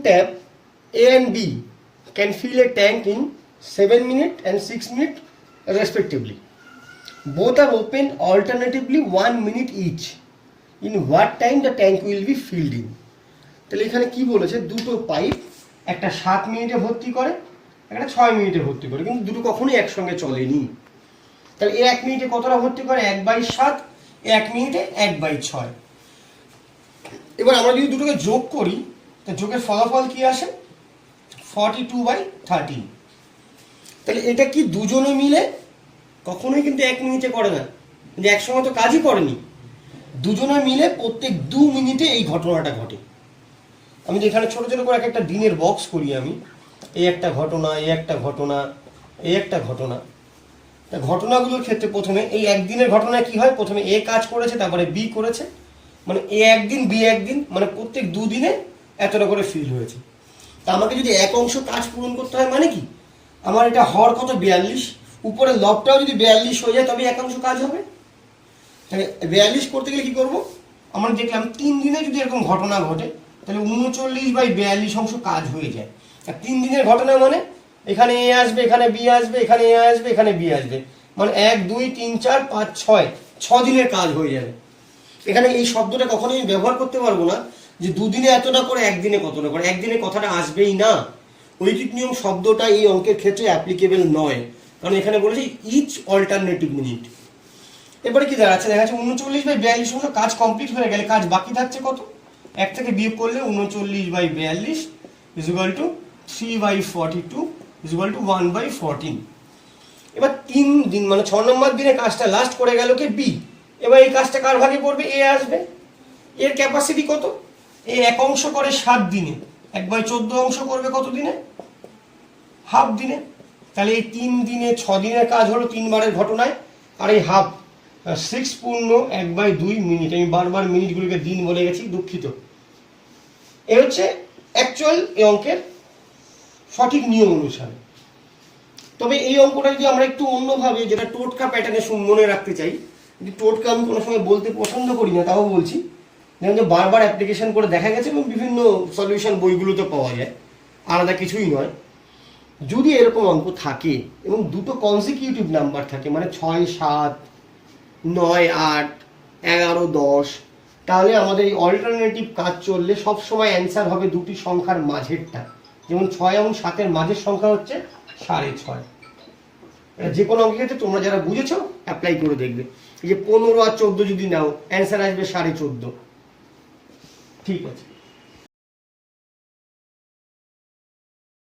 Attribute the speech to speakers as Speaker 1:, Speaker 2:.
Speaker 1: tab A and B can fill a tank in 7 minutes and 6 minutes respectively. Both are open alternatively 1 minute each. In what time the tank will be filled in? তাহলে এখানে কি বলেছে, দুটো pipe, একটা 7 মিনিটে ভর্তি করে, একটা 6 মিনিটে ভর্তি করে, কিন্তু দুটো কখনোই একসঙ্গে চলেনি। তাহলে 1 মিনিটে কতটা ভর্তি করে? 1/7, 1 মিনিটে 1/6। এবার আমরা যদি দুটোকে যোগ করি, তো যোগের ফলাফল কি আসে? 42/13। তাহলে এটা কি দুজনে মিলে কখনোই কিন্তু 1 মিনিটে করে না, কিন্তু একসঙ্গে তো কাজই করেনি, দুজনে মিলে প্রত্যেক 2 মিনিটে এই ঘটনাটা ঘটে। আমি যেখানে ছোট ছোট করে একটা দিনের বক্স করি, আমি এই একটা ঘটনা, এই একটা ঘটনা, এই একটা ঘটনা। তা ঘটনাগুলোর ক্ষেত্রে প্রথমে এই একদিনের ঘটনায় কি হয়, প্রথমে এ কাজ করেছে, তারপরে বি করেছে, মানে এ একদিন বি একদিন, মানে প্রত্যেক 2 দিনে এতটা করে ফিল হয়েছে। তা আমাকে যদি এক অংশ কাজ পূরণ করতে হয়, মানে কি, আমার এটা হর কত? 42, উপরে লবটাও যদি 42 হয়ে যায় তবে একাংশ কাজ হবে। তাহলে 42 করতে গেলে কি করব, আমরা দেখলাম 3 দিনে যদি এরকম ঘটনা ঘটে তাহলে 39/42 অংশ কাজ হয়ে যায়। আর 3 দিনের ঘটনা মানে এখানে এ আসবে, এখানে বি আসবে, এখানে এ আসবে, এখানে বি আসবে, মানে 1 2 3 4 5 6, 6 দিনের কাজ হয়ে যাবে। এখানে এই শব্দটা কখনোই আমি ব্যবহার করতে পারবো না যে 2 দিনে এতটা করে, একদিনে কতটা করে, একদিনে কথাটা আসবেই না। ঐকিক নিয়ম শব্দটা এই অঙ্কের ক্ষেত্রে অ্যাপ্লিকেবল নয়, কারণ এখানে বলেছে ইচ অল্টারনেটিভ মিনিট। এবারে কি দাঁড়াচ্ছে, দেখা যাচ্ছে 39/42 অংশ কাজ কমপ্লিট হয়ে গেলে কাজ বাকি থাকছে কত? 1 থেকে বিয়োগ করলে 39/42 = 3/42 = 1/14। এবার 3 দিন মানে 6 নম্বর দিনে কাজটা লাস্ট করে গেল কে? বি। এবার এই কাজটা কার ভাগে পড়বে? এ আসবে। এর ক্যাপাসিটি কত? এ এক অংশ করে 7 দিনে, 1/14 অংশ করবে কত দিনে? হাফ দিনে। তাহলে এই 3 দিনে 6 দিনের কাজ হলো 3 বারের ঘটনায়, আর এই হাফ 6 পূর্ণ 1/2 মিনিট। আমি বারবার মিনিটগুলোকে দিন বলে গেছি, দুঃখিত। এ হচ্ছে অ্যাকচুয়াল এই অঙ্কের সঠিক নিয়ম অনুসারে। তবে এই অঙ্কটা যদি আমরা একটু অন্যভাবে, যেটা টোটকা প্যাটার্নে মনে রাখতে চাই, যদি টোটকা আমি কোনো সময় বলতে পছন্দ করি না, তাও বলছি, যেমন বারবার অ্যাপ্লিকেশন করে দেখা গেছে এবং বিভিন্ন সলিউশন বইগুলোতে পাওয়া যায়, আলাদা কিছুই নয়। যদি এরকম অঙ্ক থাকে এবং দুটো কনসিকিউটিভ নাম্বার থাকে, মানে 6 7, 9 8, 11 10, তাহলে আমাদের এই অল্টারনেটিভ কাজ চললে সবসময় অ্যান্সার হবে দুটি সংখ্যার মাঝেরটা। যেমন 6 এবং 7-এর মাঝের সংখ্যা হচ্ছে 6.5। এটা যে কোনো অঙ্কের ক্ষেত্রে তোমরা যারা বুঝেছো অ্যাপ্লাই করে দেখবে। এই যে 15 আর 14 যদি নাও, অ্যান্সার আসবে 14.5। ঠিক আছে।